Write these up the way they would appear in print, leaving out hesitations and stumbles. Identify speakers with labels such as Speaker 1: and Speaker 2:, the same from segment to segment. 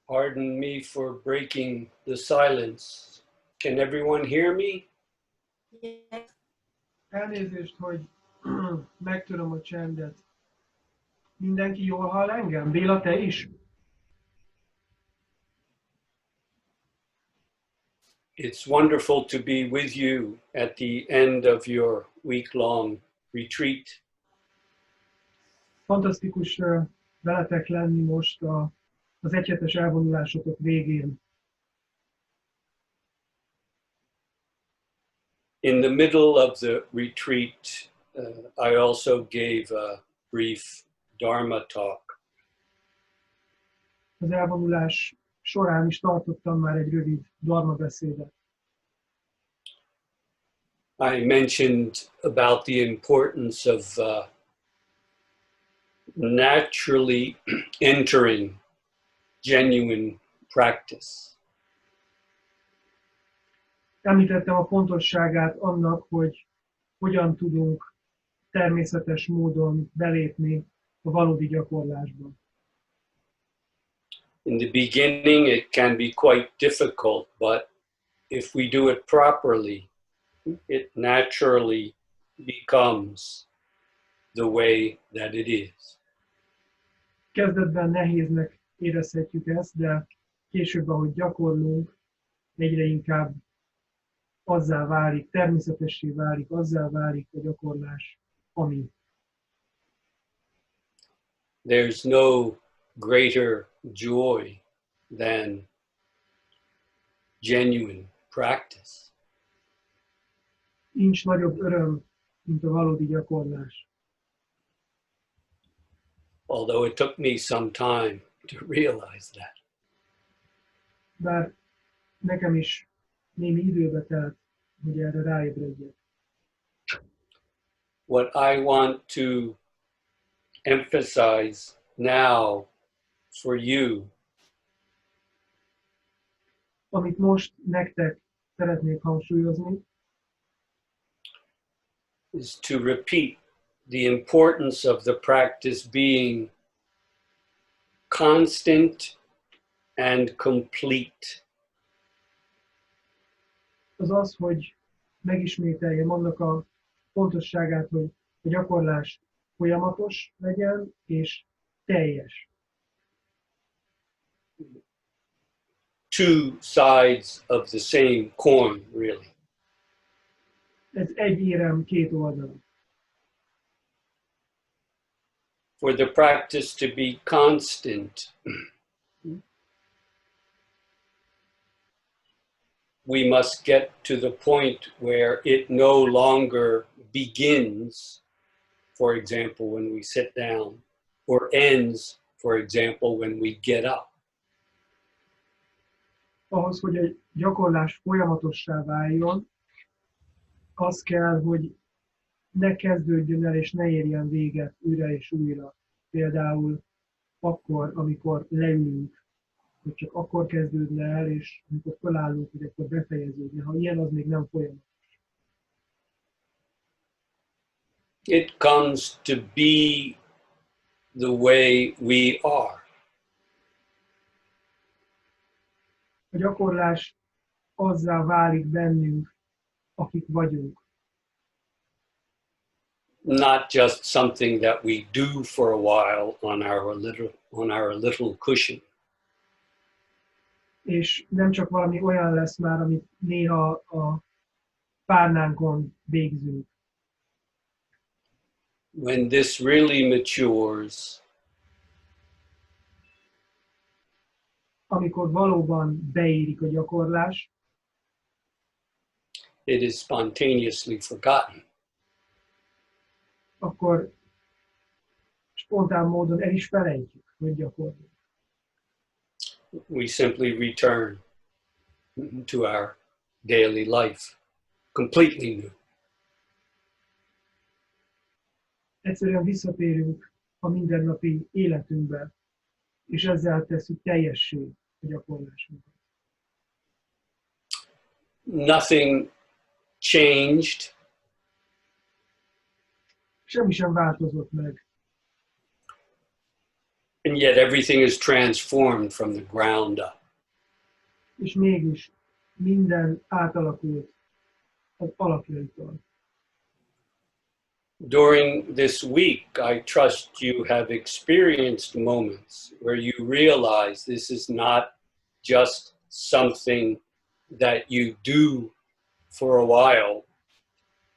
Speaker 1: Pardon me for breaking the silence. Can everyone hear me?
Speaker 2: Elnézést, hogy megtöröm a csendet. Mindenki jól hall engem? Béla, te is?
Speaker 1: It's wonderful to be with you at the end of your week-long retreat.
Speaker 2: Fantasztikus veletek lenni most az egyhetes elvonulásotok végén.
Speaker 1: In the middle of the retreat, I also gave a brief Dharma talk.
Speaker 2: Az elvonulás során is tartottam már egy rövid dharma beszédet.
Speaker 1: I mentioned about the importance of naturally entering genuine practice.
Speaker 2: Említettem a fontosságát annak, hogy hogyan tudunk természetes módon belépni a valódi gyakorlásba.
Speaker 1: In the beginning, it can be quite difficult, but if we do it properly, it naturally becomes the way that it is.
Speaker 2: Kezdetben nehéznek érezhetjük ezt, de később, ahogy gyakorlunk, egyre inkább azzá válik, természetessé válik, azzá válik a gyakorlás, ami.
Speaker 1: There's no greater joy than genuine practice.
Speaker 2: Nincs nagyobb öröm, mint a valódi gyakorlás.
Speaker 1: Although it took me some time to realize that.
Speaker 2: Bár nekem is némi időbe telt, hogy erre ráébredjek.
Speaker 1: What I want to emphasize now for you
Speaker 2: Amit most nektek szeretnék hangsúlyozni,
Speaker 1: is to repeat the importance of the practice being constant and complete.
Speaker 2: az az, hogy megismételjem annak a fontosságát, hogy a gyakorlás folyamatos legyen és teljes.
Speaker 1: Two sides of the same coin, really.
Speaker 2: Ez egy érem két oldala.
Speaker 1: For the practice to be constant, we must get to the point where it no longer begins, for example, when we sit down, or ends, for example, when we get up.
Speaker 2: Ahhoz, hogy a gyakorlás folyamatossá váljon, az kell, hogy ne kezdődjön el és ne érjen véget újra és újra. Például akkor, amikor leülünk, hogy csak akkor kezdődne el, és amikor felállunk, hogy akkor befejeződne. Ha ilyen, az még nem folyamatos.
Speaker 1: It comes to be the way we are.
Speaker 2: A gyakorlás azzá válik bennünk, akik vagyunk.
Speaker 1: Not just something that we do for a while on our little cushion.
Speaker 2: És nem csak valami olyan lesz már, amit néha a párnánkon végzünk.
Speaker 1: When this really matures,
Speaker 2: amikor valóban beérik a gyakorlás,
Speaker 1: it is spontaneously forgotten.
Speaker 2: akkor spontán módon el is felejtjük, hogy gyakorlunk.
Speaker 1: We simply return to our daily life, completely new.
Speaker 2: Egyszerűen visszatérünk a mindennapi életünkbe, és ezzel tesszük teljessé a gyakorlásunkat.
Speaker 1: Nothing changed.
Speaker 2: Semmi sem változott meg.
Speaker 1: And yet everything is transformed from the ground up.
Speaker 2: És mégis minden átalakult az alapjaitól.
Speaker 1: During this week, I trust you have experienced moments where you realize this is not just something that you do for a while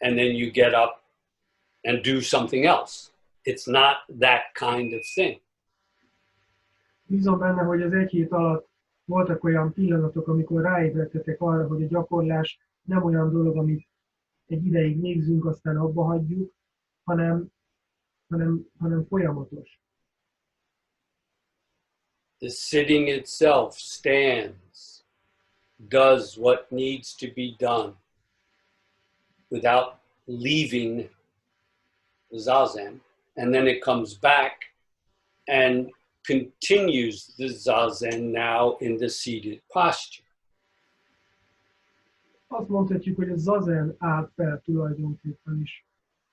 Speaker 1: and then you get up and do something else. It's not that kind of thing.
Speaker 2: Bízom benne, hogy az egy hét alatt voltak olyan pillanatok, amikor ráébredtetek arra, hogy a gyakorlás nem olyan dolog, amit egy ideig végzünk, aztán abba hagyjuk, hanem folyamatos.
Speaker 1: The sitting itself stands, does what needs to be done without leaving the zazen, and then it comes back and continues the zazen now in the seated posture.
Speaker 2: Azt mondhatjuk, hogy a zazen áll fel tulajdonképpen is,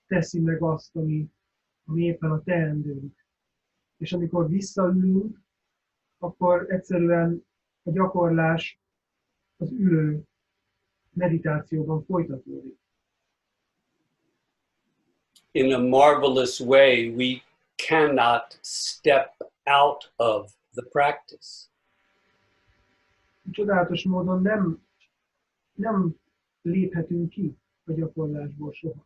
Speaker 2: teszi meg azt, ami éppen a teendőnk. És amikor visszaülünk, akkor egyszerűen a gyakorlás az ülő meditációban folytatódik.
Speaker 1: In a marvelous way, we cannot step out of the practice.
Speaker 2: Csodálatos módon nem léphetünk ki a gyakorlásból soha.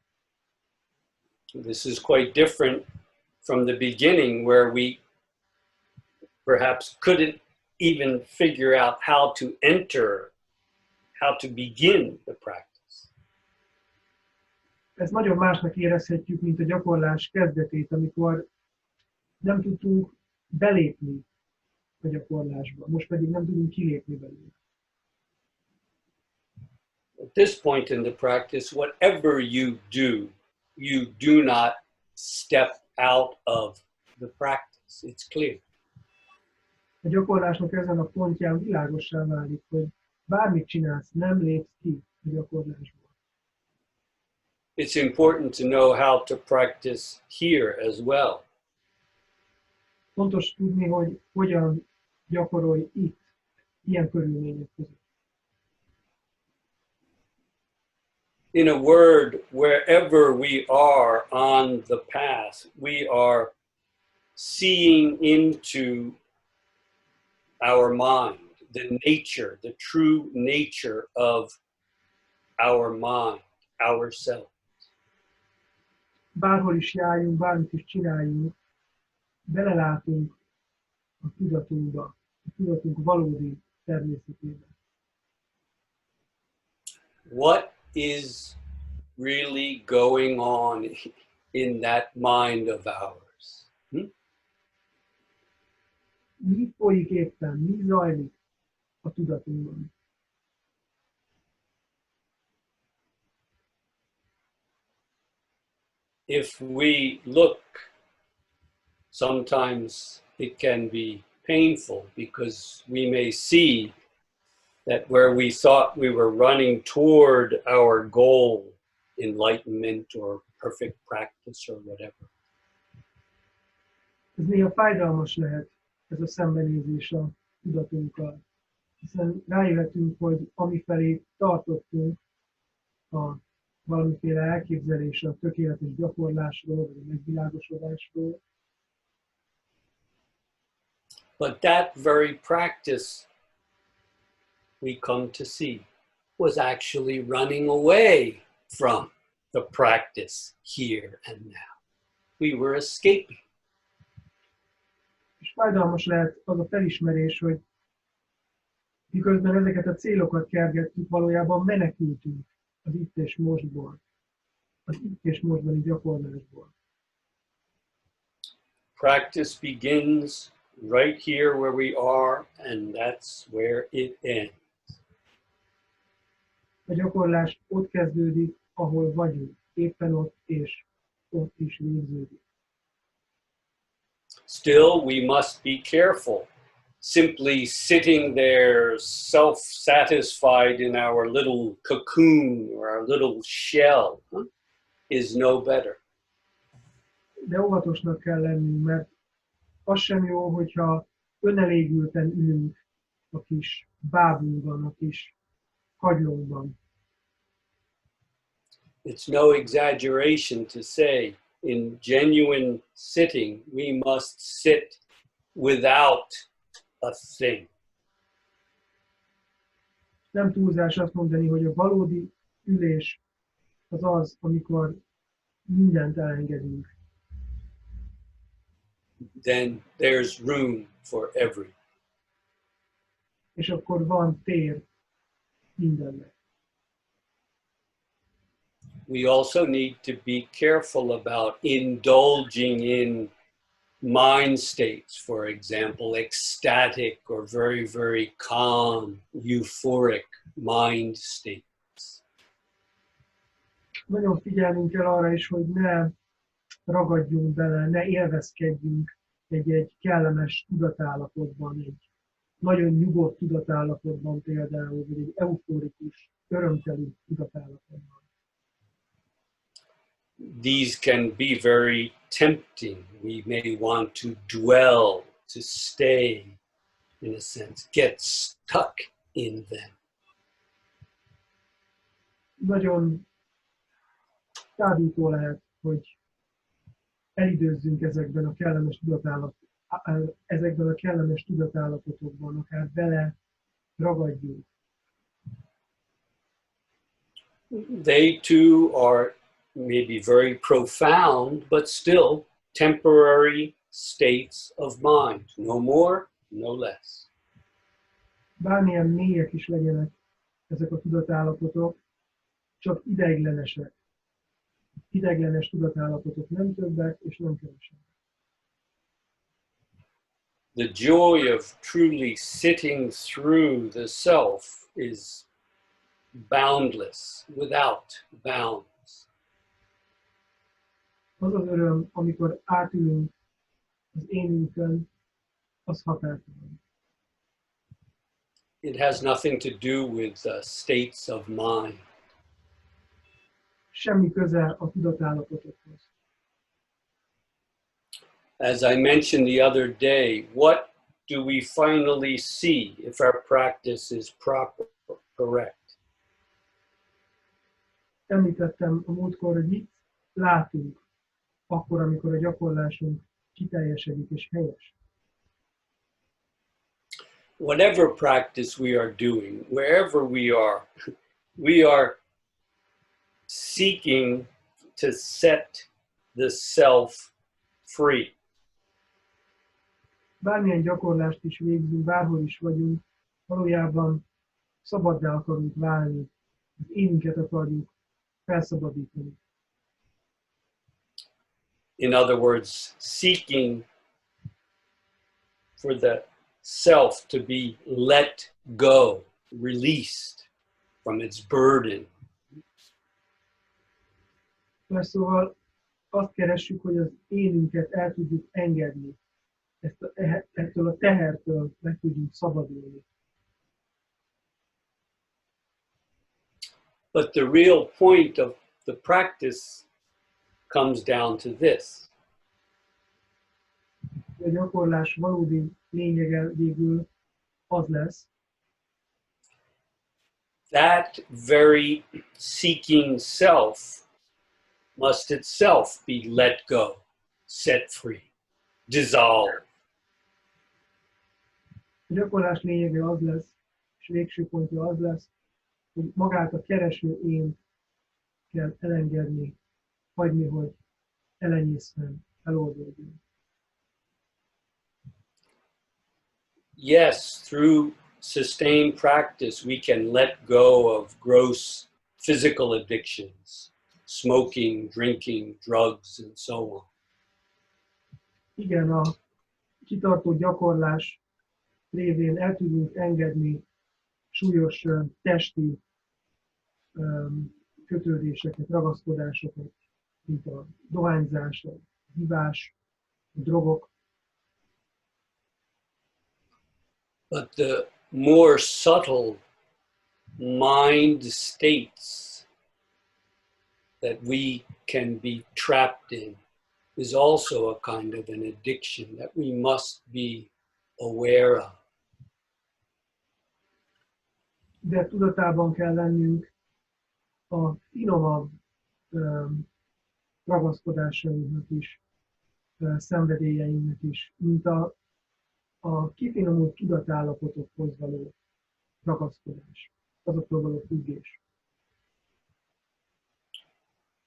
Speaker 1: This is quite different from the beginning, where we perhaps couldn't even figure out how to enter, how to begin the practice.
Speaker 2: Ezt nagyon másnak érezhetjük, mint a gyakorlás kezdetét, amikor nem tudtunk belépni a gyakorlásba, most pedig nem tudunk kilépni belőle.
Speaker 1: At this point in the practice, whatever you do not step out of the practice. It's clear.
Speaker 2: A gyakorlásnak ezen a pontján világossá válik, hogy bármit csinálsz, nem lépsz ki a gyakorlásból.
Speaker 1: It's important to know how to practice here as well.
Speaker 2: Fontos tudni, hogy hogyan gyakorolj itt, ilyen körülmények között.
Speaker 1: In a word, wherever we are on the path, we are seeing into our mind, the nature, the true nature of our mind, ourself.
Speaker 2: Bárhol is járjunk, bármit is csináljunk, belelátunk a tudatunkba, a tudatunk valódi természetébe.
Speaker 1: What is really going on in that mind of ours?
Speaker 2: Mi folyik éppen, mi zajlik a tudatunkban?
Speaker 1: If we look, sometimes it can be painful because we may see that where we thought we were running toward our goal, enlightenment or perfect practice or whatever.
Speaker 2: Ez néha fájdalmas lehet, ez a szembenézés a tudatunkkal. Hiszen rájöhetünk, hogy amifelé tartottunk a valamiféle elképzelésre, a tökéletes gyakorlásról, vagy a megvilágosodásról.
Speaker 1: But that very practice we come to see was actually running away from the practice here and now. We were escaping.
Speaker 2: És fájdalmas lehet az a felismerés, hogy miközben ezeket a célokat kergettük, valójában menekültünk az itt és mostból, az itt és mostbani gyakorlásból.
Speaker 1: Practice begins right here where we are, and that's where it ends.
Speaker 2: A gyakorlás ott kezdődik, ahol vagyunk, éppen ott és ott is végződik.
Speaker 1: Still, we must be careful. Simply sitting there self-satisfied in our little cocoon or our little shell is no better.
Speaker 2: De óvatosnak kell lennünk, mert az sem jó, hogyha önelégülten ülünk a kis bábunkban, a kis kagylónkban.
Speaker 1: It's no exaggeration to say in genuine sitting, we must sit without a thing.
Speaker 2: Nem túlzás azt mondani, hogy a valódi ülés az az, amikor mindent elengedünk.
Speaker 1: Then there's room for every.
Speaker 2: És akkor van tér mindennek.
Speaker 1: We also need to be careful about indulging in mind states, for example, ecstatic or very, very calm, euphoric mind states.
Speaker 2: Nagyon figyelnünk kell arra is, hogy ne ragadjunk bele, ne élvezkedjünk egy kellemes tudatállapotban, egy nagyon nyugodt tudatállapotban például, vagy egy euforikus, örömteli tudatállapotban.
Speaker 1: These can be very tempting. We may want to dwell, to stay, in a sense, get stuck in them.
Speaker 2: Nagyon tábító lehet, hogy elidőzzünk ezekben a kellemes tudatállapotokban, akár bele ragadjunk.
Speaker 1: They too are maybe very profound, but still temporary states of mind. No more, no less.
Speaker 2: Bármilyen mélyek is legyenek ezek a tudatállapotok, csak ideiglenesek. Ideiglenes tudatállapotok, nem többek és nem kevesebbek.
Speaker 1: The joy of truly sitting through the self is boundless, without bounds.
Speaker 2: Az az öröm, amikor átülünk az énünkön, az határtalan.
Speaker 1: It has nothing to do with states of mind.
Speaker 2: Semmi köze a tudatállapotokhoz.
Speaker 1: As I mentioned the other day, what do we finally see if our practice is proper, correct?
Speaker 2: Említettem a múltkor, hogy mit látunk akkor, amikor a gyakorlásunk kiteljesedik és helyes.
Speaker 1: Whatever practice we are doing, wherever we are seeking to set the self free.
Speaker 2: Bármilyen gyakorlást is végzünk, bárhol is vagyunk, valójában szabaddá akarunk válni, az énünket akarjuk felszabadítani.
Speaker 1: In other words, seeking for the self to be let go, released from its burden.
Speaker 2: Szóval azt keressük, hogy az énünket el tudjuk engedni, ettől a tehertől meg tudjunk szabadulni.
Speaker 1: But the real point of the practice comes down to this.
Speaker 2: A gyakorlás valódi lényege végül az lesz,
Speaker 1: that very seeking self must itself be let go, set free, dissolve.
Speaker 2: a gyakorlás lényege az lesz, és végső pontja az lesz, hogy magát a kereső ént kell elengedni, hagyni, hogy elenyészen, eloldódjon.
Speaker 1: Yes, through sustained practice, we can let go of gross physical addictions, smoking, drinking, drugs, and so on.
Speaker 2: Igen, a kitartó gyakorlás révén el tudunk engedni súlyos testi kötődéseket, ragaszkodásokat, mint a dohányzás, a hívás, a drogok.
Speaker 1: But the more subtle mind states that we can be trapped in, is also a kind of an addiction that we must be aware of.
Speaker 2: De tudatában kell lennünk a finomabb ragaszkodásainknak is, szenvedélyeinknek is, mint a kifinomult tudatállapotokhoz való ragaszkodás, azoktól való függés.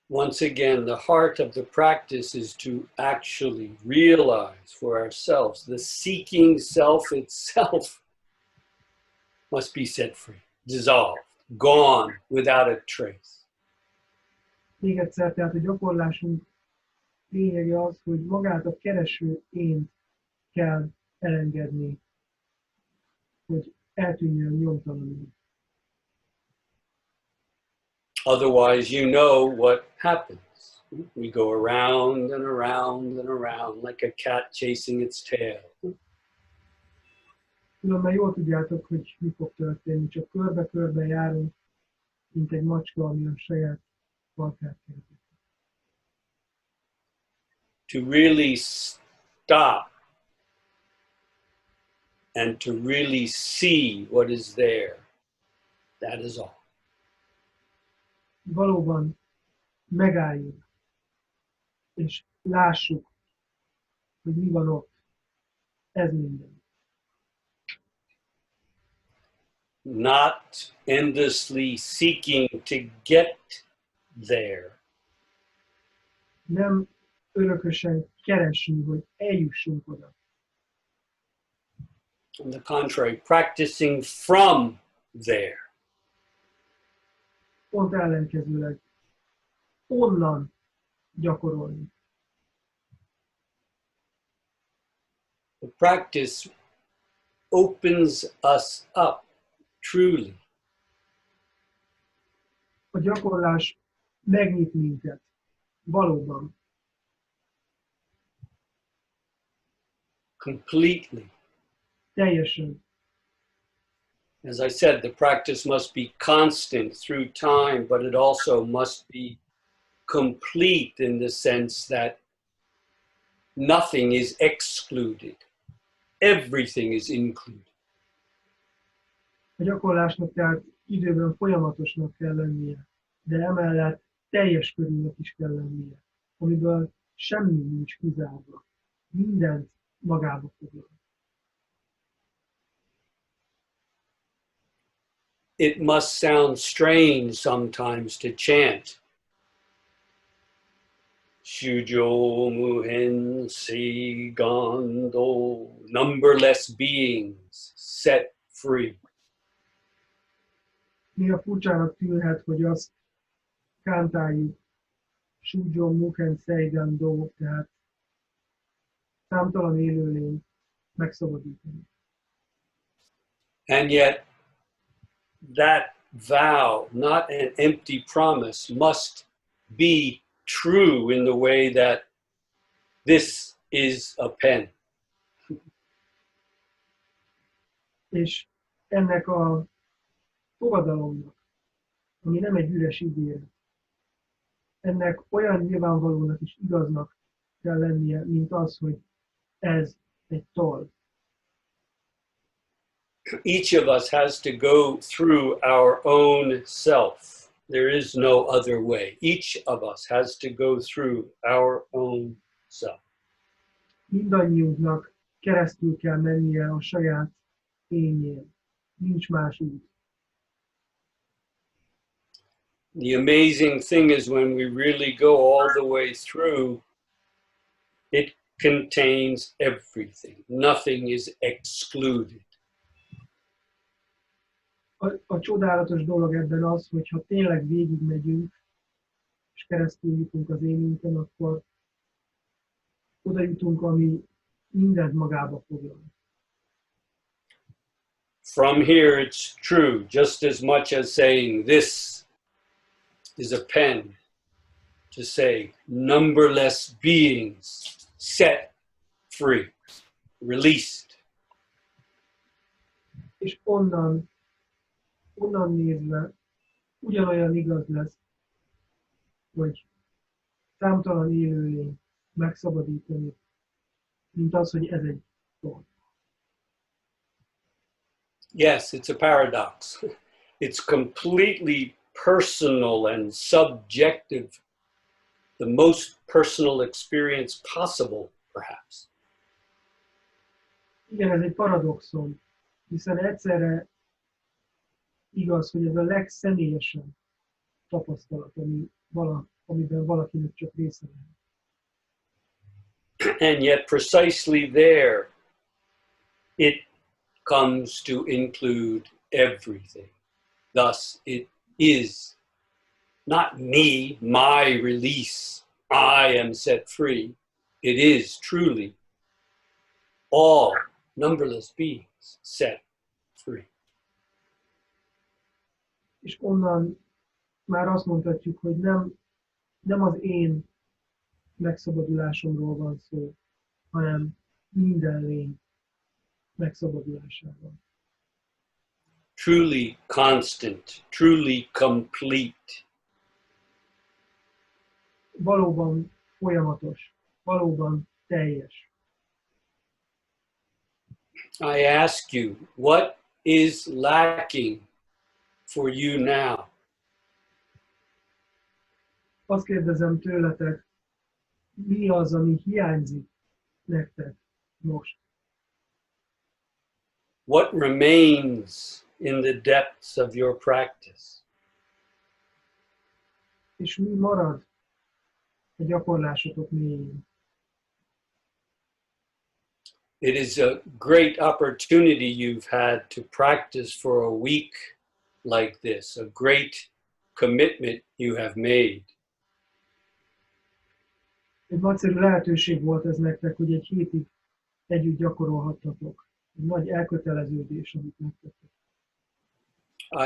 Speaker 1: Once again, the heart of the practice is to actually realize for ourselves the seeking self itself must be set free, dissolved, gone without a trace.
Speaker 2: Még egyszer, tehát a gyakorlásunk lényege az, hogy magát a kereső ént kell elengedni, hogy eltűnjön nyomtalanul.
Speaker 1: Otherwise, you know what happens. We go around and around and around like a cat chasing its tail.
Speaker 2: Különben jól tudjátok, hogy mi fog történni, csak körbe-körbe járunk, mint egy macska, ami a saját farkát keresi.
Speaker 1: To really stop and to really see what is there, that is all.
Speaker 2: Valóban megálljunk, és lássuk, hogy mi van ott. Ez minden.
Speaker 1: Not endlessly seeking to get there.
Speaker 2: Nem örökösen keresni, hogy eljussunk oda.
Speaker 1: On the contrary, practicing from there.
Speaker 2: Pont ellenkezőleg onnan gyakorolni.
Speaker 1: The practice opens us up truly.
Speaker 2: A gyakorlás megnyit minket. Valóban.
Speaker 1: Completely.
Speaker 2: Teljesen.
Speaker 1: As I said, the practice must be constant through time, but it also must be complete in the sense that nothing is excluded. Everything is included.
Speaker 2: A gyakorlásnak tehát időben folyamatosnak kell lennie, de emellett teljes körülnek is kell lennie, amiből semmi nincs kizárva. Mindent magába foglal.
Speaker 1: It must sound strange sometimes to chant Shujo Muhen Si Gando, numberless beings set free.
Speaker 2: Néha furcsának tűnhet, hogy azt kántáljuk Shujo Muhen Seigan Do, tehát számtalan élőlény megszabadítani.
Speaker 1: And yet that vow, not an empty promise, must be true in the way that this is a pen.
Speaker 2: És ennek a fogadalomnak, ami nem egy üres ígéret, ennek olyan nyilvánvalónak és igaznak kell lennie, mint az, hogy ez egy toll.
Speaker 1: Each of us has to go through our own self. There is no other way. Each of us has to go through our own self.
Speaker 2: Mindannyiunknak keresztül kell mennie a saját énjén. Nincs más út.
Speaker 1: The amazing thing is when we really go all the way through, it contains everything. Nothing is excluded.
Speaker 2: A csodálatos dolog ebben az, hogyha tényleg végigmegyünk, és keresztül jutunk az énünkön, akkor oda jutunk, ami mindent magába foglal.
Speaker 1: From here, it's true, just as much as saying this is a pen, to say numberless beings set free, released.
Speaker 2: És onnan nézve ugyanolyan igaz lesz, hogy számtalan élőlény megszabadítani, mint az, hogy ez egy dolog.
Speaker 1: Yes, it's a paradox. It's completely personal and subjective, the most personal experience possible, perhaps.
Speaker 2: Igen, ez egy paradoxon, hiszen egyszerre igaz, hogy ez a legszemélyesebb tapasztalat, amiben valakinek csak része lehet.
Speaker 1: And yet precisely there, it comes to include everything. Thus, it is not me, my release, I am set free. It is truly all numberless beings set free.
Speaker 2: És onnan már azt mondhatjuk, hogy nem az én megszabadulásomról van szó, hanem minden lény megszabadulásával.
Speaker 1: Truly constant, truly complete.
Speaker 2: Valóban folyamatos, valóban teljes.
Speaker 1: I ask you, what is lacking for you now?
Speaker 2: Azt kérdezem tőletek, mi az, ami hiányzik nektek most?
Speaker 1: What remains in the depths of your practice?
Speaker 2: És mi marad a gyakorlásotok mélyén?
Speaker 1: It is a great opportunity you've had to practice for a week like this, a great commitment you have made.
Speaker 2: Egy nagyszerű lehetőség volt ez nektek, hogy egy hétig együtt gyakorolhattatok. Egy nagy elköteleződés, amit megtettek.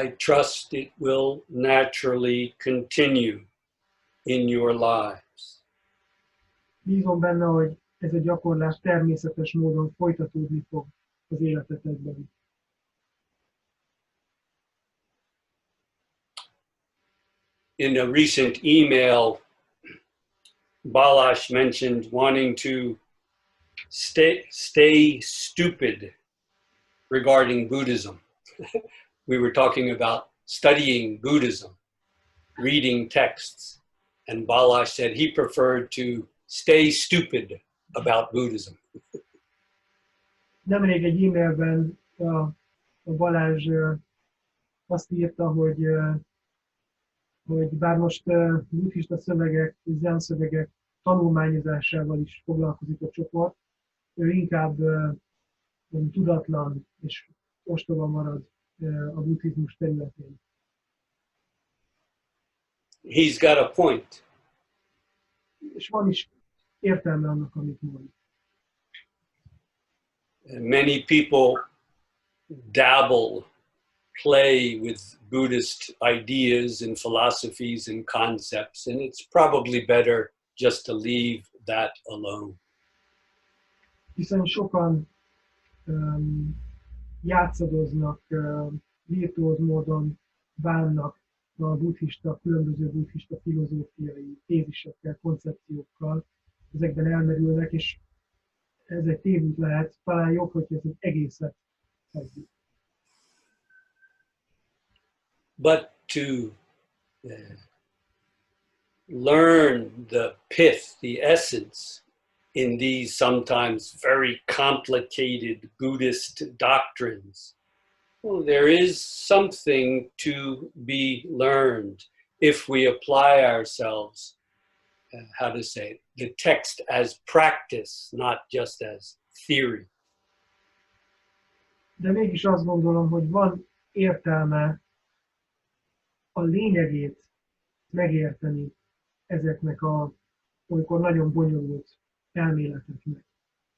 Speaker 1: I trust it will naturally continue in your lives.
Speaker 2: Bízom benne, hogy ez a gyakorlás természetes módon folytatódni fog az életetekben.
Speaker 1: In a recent email, Balash mentioned wanting to stay stupid regarding Buddhism. We were talking about studying Buddhism, reading texts, and Balash said he preferred to stay stupid about Buddhism.
Speaker 2: Nemrég egy e-mailben a Balázs azt írta, hogy bár most buddhista szövegek, zen szövegek tanulmányozásával is foglalkozik a csoport, ő inkább tudatlan és ostoba marad a buddhizmus területén.
Speaker 1: He's got a point.
Speaker 2: És van is értelme annak, amit mond.
Speaker 1: Many people dabble, play with Buddhist ideas and philosophies and concepts, and it's probably better just to leave that alone.
Speaker 2: Hiszen sokan játszadoznak, virtuóz módon bánnak a különböző buddhista filozófiai tézisekkel, koncepciókkal, ezekben elmerülnek, és ez egy tévút lehet, talán jobb, hogy ez az egészet hagyjuk.
Speaker 1: But to learn the pith, the essence in these sometimes very complicated Buddhist doctrines, well, there is something to be learned if we apply ourselves, how to say it, the text as practice, not just as theory.
Speaker 2: De mégis azt gondolom, hogy van értelme a lényegét megérteni ezeknek amikor nagyon bonyolult elméleteknek.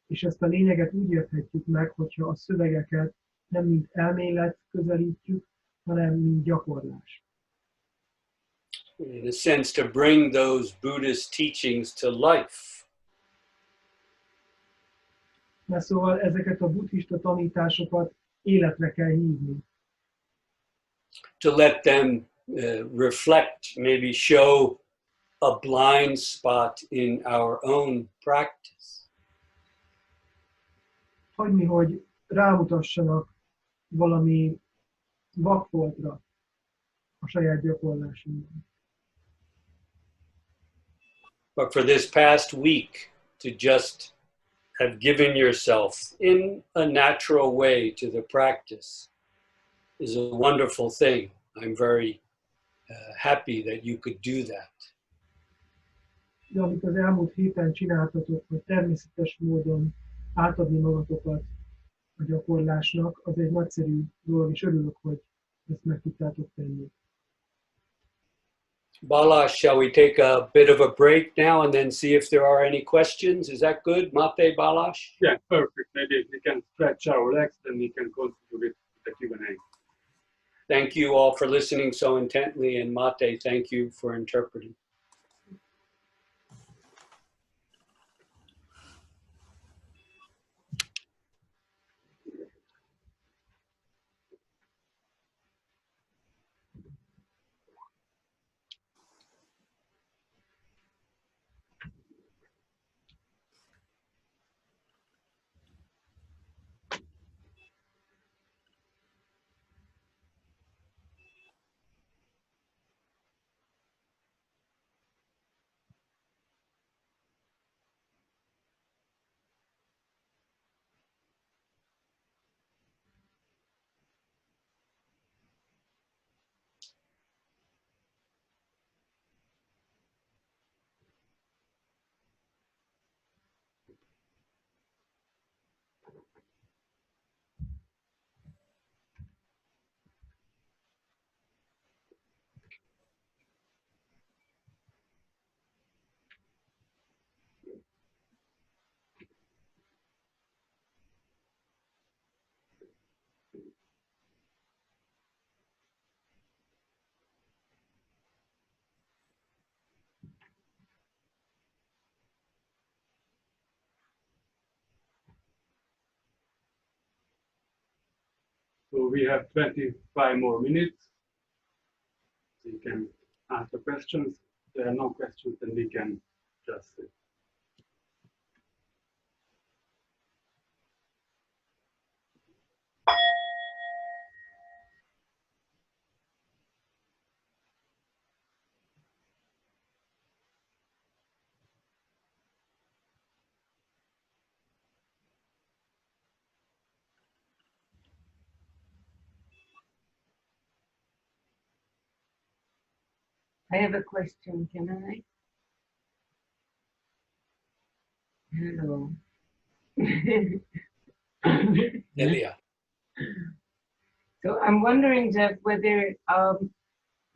Speaker 2: És ezt a lényeget úgy érthetjük meg, hogyha a szövegeket nem mint elmélet közelítjük, hanem mint gyakorlás.
Speaker 1: In a sense, to bring those Buddhist teachings to life.
Speaker 2: Mert szóval ezeket a buddhista tanításokat életre kell hívni.
Speaker 1: To let them reflect, maybe show a blind spot in our own practice.
Speaker 2: Hagyni, hogy rámutassanak valami vakfoltra a saját gyakorlásunkban.
Speaker 1: But for this past week, to just have given yourself in a natural way to the practice is a wonderful thing. I'm very happy that you could do that.
Speaker 2: De amit az elmúlt héten csináltatok, hogy természetes módon átadni magatokat a gyakorlásnak, az egy nagyszerű dolog, és örülök, hogy ezt meg tudtátok tenni.
Speaker 1: Balash, shall we take a bit of a break now and then see if there are any questions? Is that good? Mate, Balash?
Speaker 3: Yeah, perfect. Maybe we can stretch our legs, then we can continue with the Q&A.
Speaker 1: Thank you all for listening so intently, and Mate, thank you for interpreting.
Speaker 3: So we have 25 more minutes. You can ask the questions. If there are no questions, then we can just sit.
Speaker 4: I have a question, can I? Hello.
Speaker 1: Elia.
Speaker 4: So I'm wondering, Jeff, whether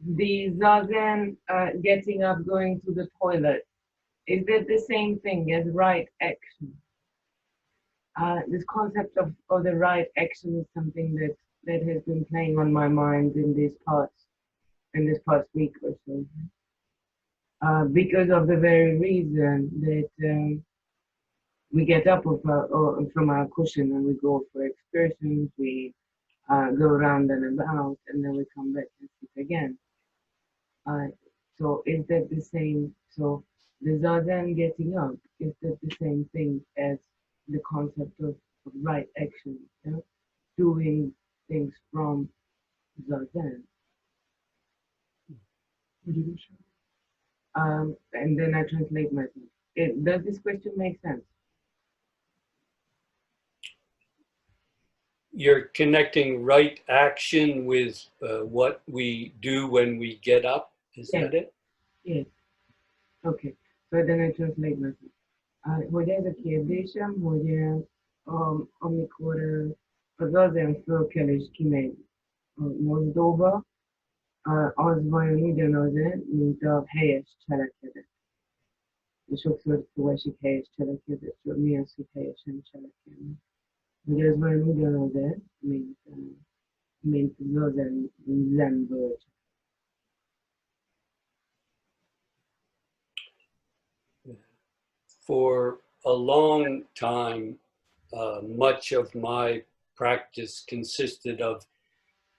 Speaker 4: the Zazen getting up, going to the toilet, is it the same thing as right action? This concept of the right action is something that has been playing on my mind in this past week or so. Because of the very reason that we get up from our cushion and we go for excursions, we go around and about, and then we come back and sit again. So is that the same? So the Zazen getting up, is that the same thing as the concept of right action, you know? Doing things from Zazen? And then I translate myself. Does this question make sense?
Speaker 1: You're connecting right action with what we do when we get up. Is that it?
Speaker 4: Yes. Okay. So then I translate myself. Hogy ez a kérdésem, hogy amikor az Zazen fölkel és kimegy a mozdóba, az vajon ugyanaz-e, mint a helyes cselekedet? És sokszor szó esik helyes cselekedetről, mi az, hogy helyesen cselekedni? Hogy ez vajon ugyanaz-e, mint Zazen zenből?
Speaker 1: For a long time, much of my practice consisted of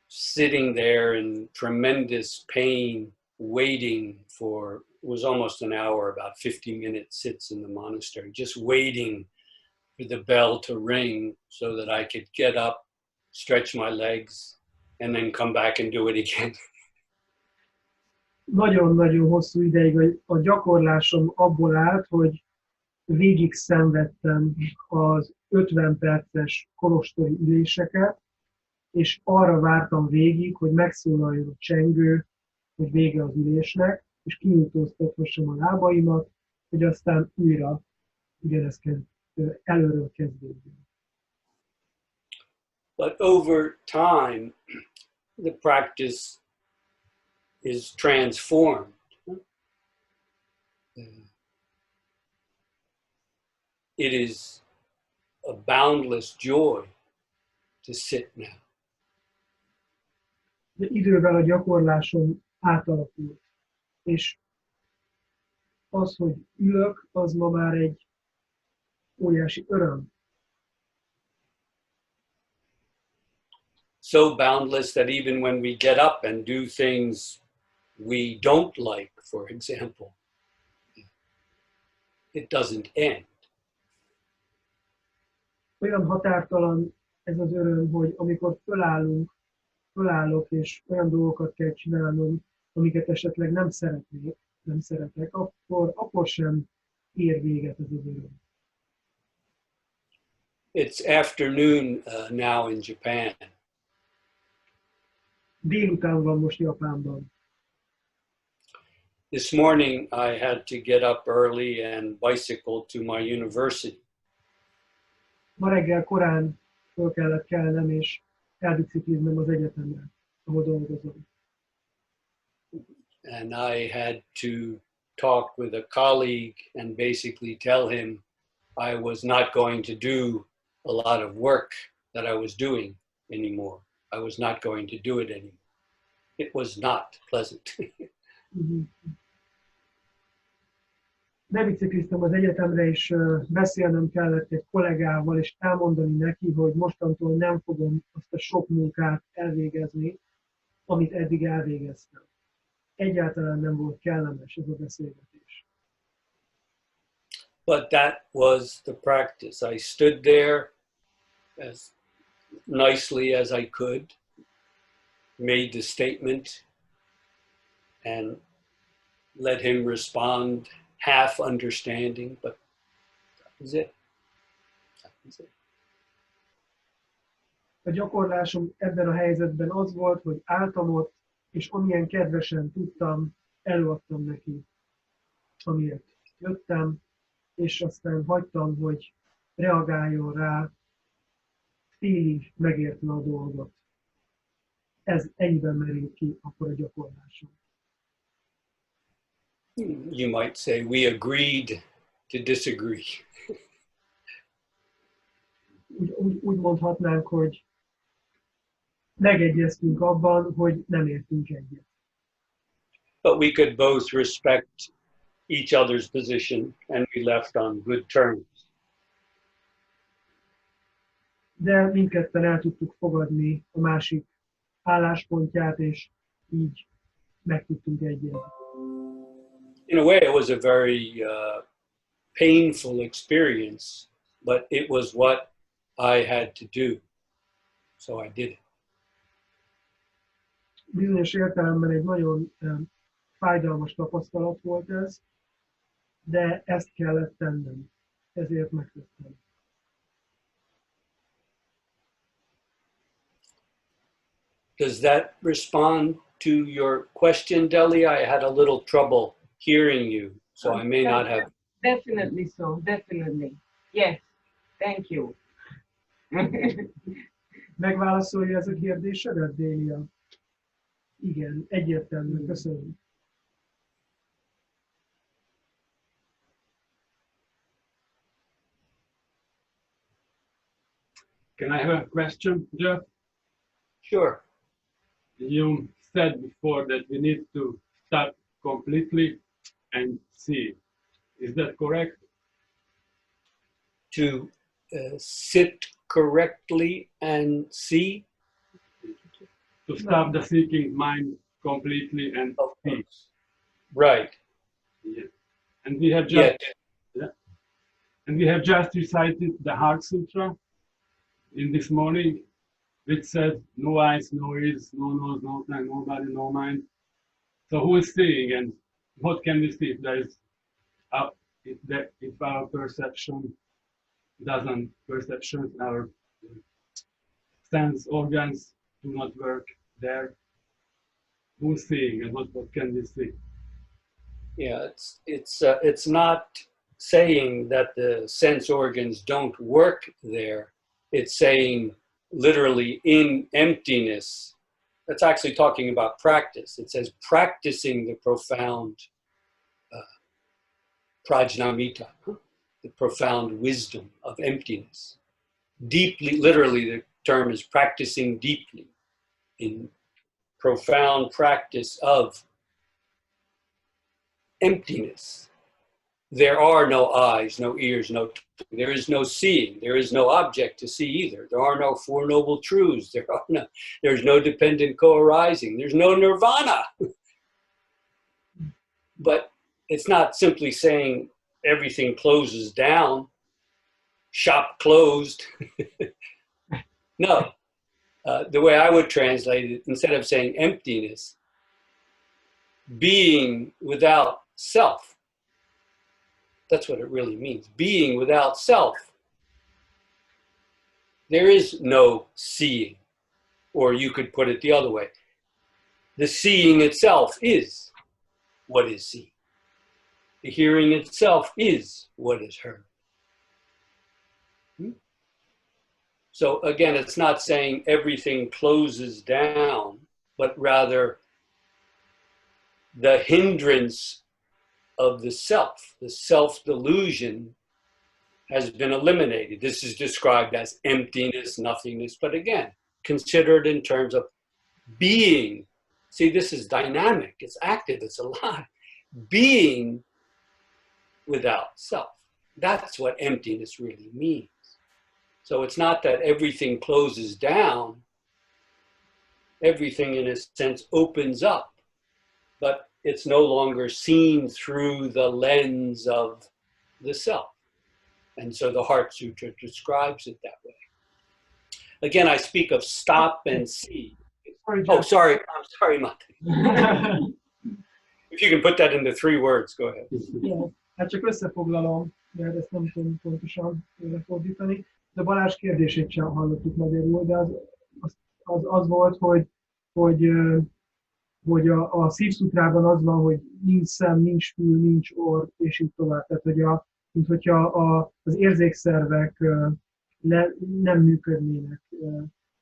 Speaker 1: sitting there in tremendous pain, waiting for was almost an hour, about 50-minute sits in the monastery, just waiting for the bell to ring so that I could get up, stretch my legs, and then come back and do it again.
Speaker 2: Nagyon-nagyon hosszú ideig a gyakorlásom abból állt, hogy végig szenvedtem az 50 perces kolostori üléseket, és arra vártam végig, hogy megszólaljon a csengő, hogy vége az ülésnek, és kinyújtóztathassam a lábaimat, hogy aztán újra ugyanezt előről kezdődjön.
Speaker 1: But over time, the practice is transformed. It is a boundless joy to sit now.
Speaker 2: De idővel a gyakorlásom átalakult, és az, hogy ülök, az ma már egy óriási öröm.
Speaker 1: So boundless that even when we get up and do things we don't like, for example, it doesn't end.
Speaker 2: Olyan határtalan ez az öröm, hogy amikor fölállok, és olyan dolgokat kell csinálnom, amiket esetleg nem szeretek, akkor sem ér véget ez az öröm.
Speaker 1: It's afternoon now in Japan.
Speaker 2: Délután van most Japánban.
Speaker 1: This morning I had to get up early and bicycle to my university.
Speaker 2: Ma reggel korán föl kellett kelnem, és elbicikliznem az egyetemre, ahol dolgozom.
Speaker 1: And I had to talk with a colleague and basically tell him I was not going to do a lot of work that I was doing anymore. I was not going to do it anymore. It was not pleasant.
Speaker 2: Bebicikliztem az egyetemre, és beszélnem kellett egy kollégával, és elmondani neki, hogy mostantól nem fogom azt a sok munkát elvégezni, amit eddig elvégeztem. Egyáltalán nem volt kellemes ez a beszélgetés.
Speaker 1: But that was the practice. I stood there as nicely as I could, made the statement, and let him respond, half understanding, but that was it. That was it.
Speaker 2: A gyakorlásom ebben a helyzetben az volt, hogy álltam ott, és amilyen kedvesen tudtam, előadtam neki, amiért jöttem, és aztán hagytam, hogy reagáljon rá, félig megértve a dolgot. Ez ennyiben merült ki akkor a gyakorlásom.
Speaker 1: You might say we agreed to disagree.
Speaker 2: Úgy mondhatnánk, hogy megegyeztünk abban, hogy nem értünk egyet.
Speaker 1: But we could both respect each other's position and we left on good terms.
Speaker 2: De mindketten el tudtuk fogadni a másik álláspontját, és így meg tudtunk egyezni.
Speaker 1: In a way, it was a very painful experience, but it was what I had to do. So I did it.
Speaker 2: Bizonyos értelemben egy nagyon fájdalmas tapasztalat volt ez, de ezt kellett tennem, ezért megtettem.
Speaker 1: Does that respond to your question, Deli? I had a little trouble hearing you, so I may not have.
Speaker 4: Definitely so, definitely. Yes, thank you.
Speaker 2: Megválaszolja ez a kérdésedet, Délia? Igen, egyértelmű, köszönöm.
Speaker 3: Can I have a question, Jeff?
Speaker 1: Sure.
Speaker 3: You said before that we need to stop completely and see. Is that correct?
Speaker 1: To sit correctly and see.
Speaker 3: To stop the seeking mind completely and see.
Speaker 1: Right.
Speaker 3: Yeah. And we have
Speaker 1: Yeah,
Speaker 3: just recited the Heart Sutra in this morning, which says no eyes, no ears, no nose, no tongue, no body, no mind. So who is seeing, and what can we see if there is if our perceptions, our sense organs do not work there? Who's seeing, and what can we see?
Speaker 1: yeah. It's not saying that the sense organs don't work there. It's saying literally in emptiness. That's actually talking about practice. It says practicing the profound prajnamita, the profound wisdom of emptiness. Deeply, literally, the term is practicing deeply in profound practice of emptiness. There are no eyes, no ears, no tongue. There is no seeing. There is no object to see either. There are no Four Noble Truths. There's no dependent co-arising. There's no nirvana. But it's not simply saying everything closes down, shop closed. No. The way I would translate it, instead of saying emptiness, being without self. That's what it really means. Being without self. There is no seeing, or you could put it the other way. The seeing itself is what is seen. The hearing itself is what is heard. So again, it's not saying everything closes down, but rather the hindrance of the self-delusion has been eliminated. This is described as emptiness, nothingness, but again, consider it in terms of being. See, this is dynamic, it's active, it's alive. Being without self. That's what emptiness really means. So it's not that everything closes down, everything in a sense opens up, but it's no longer seen through the lens of the self. And so the Heart Sutra describes it that way. Again, I speak of stop and see.
Speaker 2: Sorry,
Speaker 1: Oh,
Speaker 2: Jeff.
Speaker 1: sorry, I'm sorry, Mate. If you can put that into 3 words, go ahead.
Speaker 2: Jó, hát csak összefoglalom, mert ezt nem tudom pontosan fordítani. De Balázs kérdését sem hallottuk magyarul, de az volt, hogy a szívszutrában az van, hogy nincs szem, nincs fül, nincs orr, és így tovább. Tehát, hogy mint hogyha az érzékszervek nem működnének.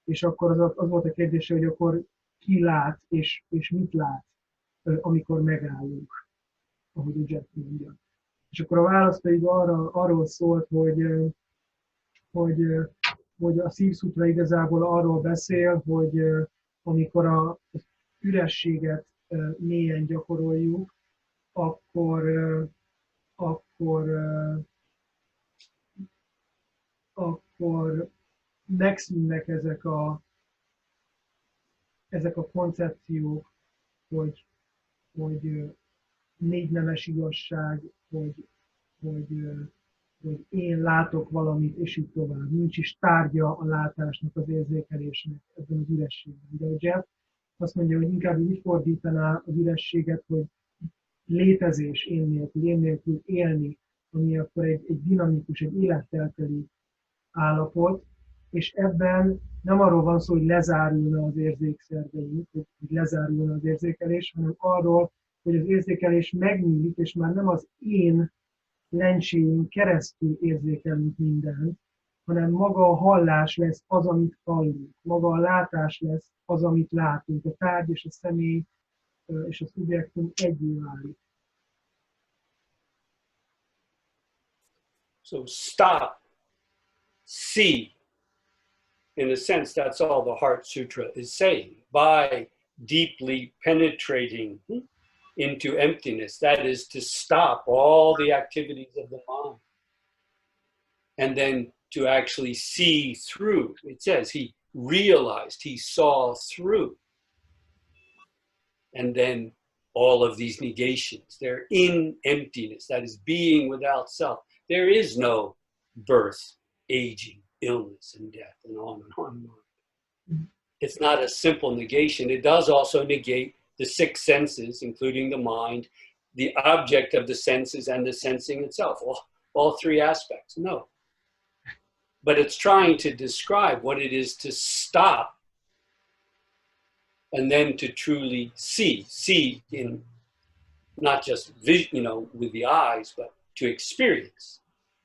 Speaker 2: És akkor az volt a kérdése, hogy akkor ki lát, és mit lát, amikor megállunk, ahogy a Jeff mondja. És akkor a válasz pedig arról szólt, hogy a szívszutra igazából arról beszél, hogy amikor az ürességet mélyen gyakoroljuk, akkor megszűnnek ezek a koncepciók, hogy négynemes igazság, hogy én látok valamit, és így tovább. Nincs is tárgya a látásnak, az érzékelésnek ebben az ürességben. De a Jeff azt mondja, hogy inkább úgy fordítaná az ürességet, hogy létezés én nélkül élni, ami akkor egy dinamikus, egy élettelteli állapot, és ebben nem arról van szó, hogy lezárulna az érzékszerveink, hogy lezárulna az érzékelés, hanem arról, hogy az érzékelés megnyílik, és már nem az én lencséjén keresztül érzékelünk mindent, hanem maga a hallás lesz az, amit hallunk, maga a látás lesz az, amit látunk, a tárgy és a személy és a szubjektum egyé válik.
Speaker 1: So stop, see. In a sense, that's all the Heart Sutra is saying. By deeply penetrating into emptiness, that is to stop all the activities of the mind. And then to actually see through. It says he realized, he saw through. And then all of these negations. They're in emptiness, that is being without self. There is no birth, aging, illness, and death, and on and on and on. It's not a simple negation. It does also negate the six senses, including the mind, the object of the senses, and the sensing itself, all three aspects. No. But it's trying to describe what it is to stop and then to truly see in not just vision, with the eyes, but to experience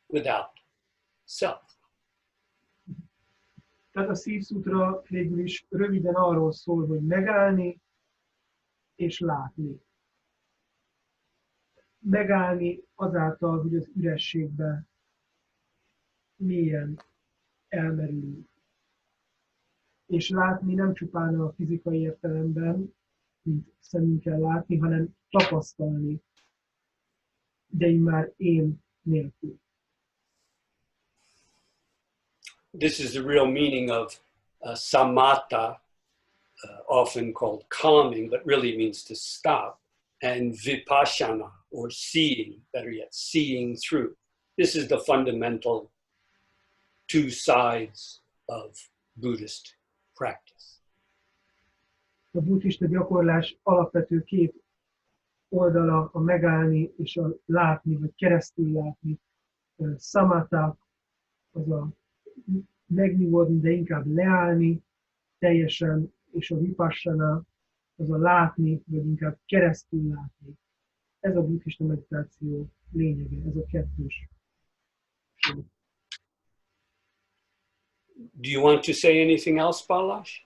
Speaker 1: without self.
Speaker 2: Tehát a szívszútra végül is röviden arról szól, hogy megállni és látni. Megállni azáltal, hogy az ürességbe mélyen elmerülünk. És látni nem csupán a fizikai értelemben, mint szemünkkel látni, hanem tapasztalni, de immár én nélkül.
Speaker 1: This is the real meaning of samatha, often called calming, but really means to stop, and vipassana, or seeing, better yet, seeing through. This is the fundamental two sides of Buddhist practice.
Speaker 2: A buddhista gyakorlás alapvető két oldala, a megállni és a látni, vagy keresztül látni. Samatha, az a megnyugodni, de inkább leállni teljesen, és a vipassana, az a látni, vagy inkább keresztül látni. Ez a buddhista meditáció lényege, ez a kettős.
Speaker 1: Do you want to say anything else, Balázs?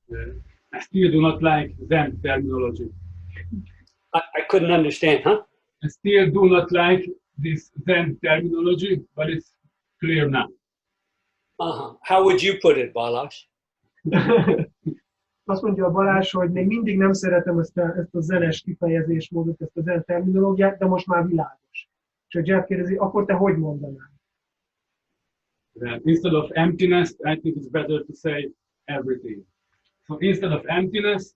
Speaker 3: I still do not like Zen terminology.
Speaker 1: I couldn't understand, huh?
Speaker 3: I still do not like this Zen terminology, but it's clear now.
Speaker 1: How would you put it, Balázs?
Speaker 2: Azt mondja a Balázs, hogy még mindig nem szeretem ezt a zenes kifejezésmódot, ezt a zen terminológiát, de most már világos. És a Jeff kérdezi, akkor te hogy mondanád?
Speaker 3: Instead of emptiness, I think it's better to say everything. So instead of emptiness,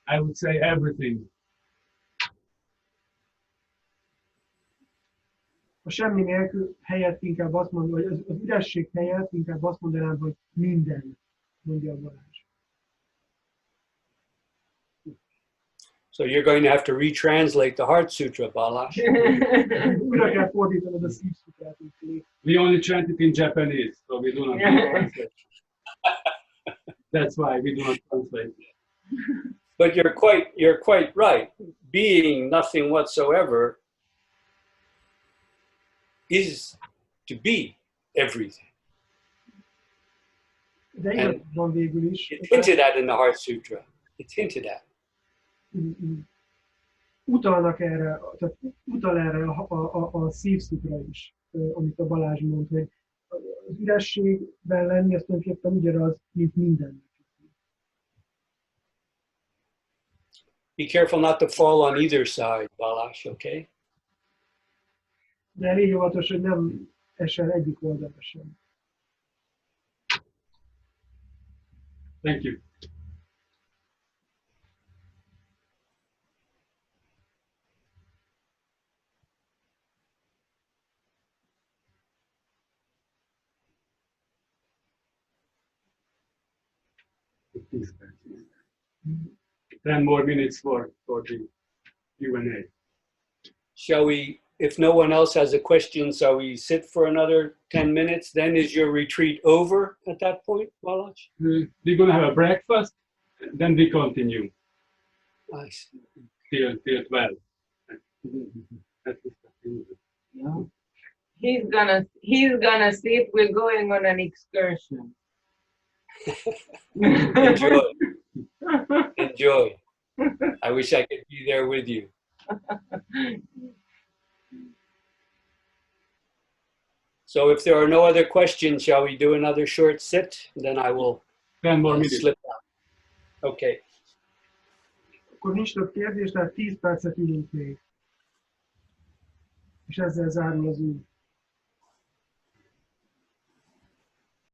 Speaker 3: I would say everything.
Speaker 2: A semmi nélkül helyett inkább azt mondom, hogy az üresség helyett inkább azt mondanám, hogy minden, mondja a Balázs.
Speaker 1: So you're going to have to retranslate the Heart Sutra, Balázs.
Speaker 2: Újra kell fordítanod a szívszutrát.
Speaker 3: We only chant it in Japanese, so we do not translate. That's why we do not translate.
Speaker 1: But you're quite right. Being nothing whatsoever is to be everything.
Speaker 2: De igaz van végül is.
Speaker 1: It's hinted at in the Heart Sutra. It's hinted at.
Speaker 2: Utalnak erre, tehát utal erre a szívszutra is, amit a Balázs mond, hogy az ürességben lenni, az tulajdonképpen ugyanaz, mint minden.
Speaker 1: Be careful not to fall on either side, Balázs, okay?
Speaker 2: De légy óvatos, hogy nem esel egyik oldalra sem.
Speaker 3: Thank you. Please, 10 more minutes for the Q&A.
Speaker 1: Shall we, if no one else has a question, shall we sit for another 10 minutes? Then is your retreat over at that point, Balázs?
Speaker 3: We're going to have a breakfast, then we continue
Speaker 1: I see.
Speaker 3: till 12.
Speaker 4: Yeah. He's gonna sit. We're going on an excursion.
Speaker 1: Enjoy. Enjoy. I wish I could be there with you. So if there are no other questions, shall we do another short sit? Then I will
Speaker 3: 10 more minutes.
Speaker 1: slip out. Okay.
Speaker 2: Akkor nincs több kérdés, tehát 10 percet ülünk még. És ezzel zárul az út.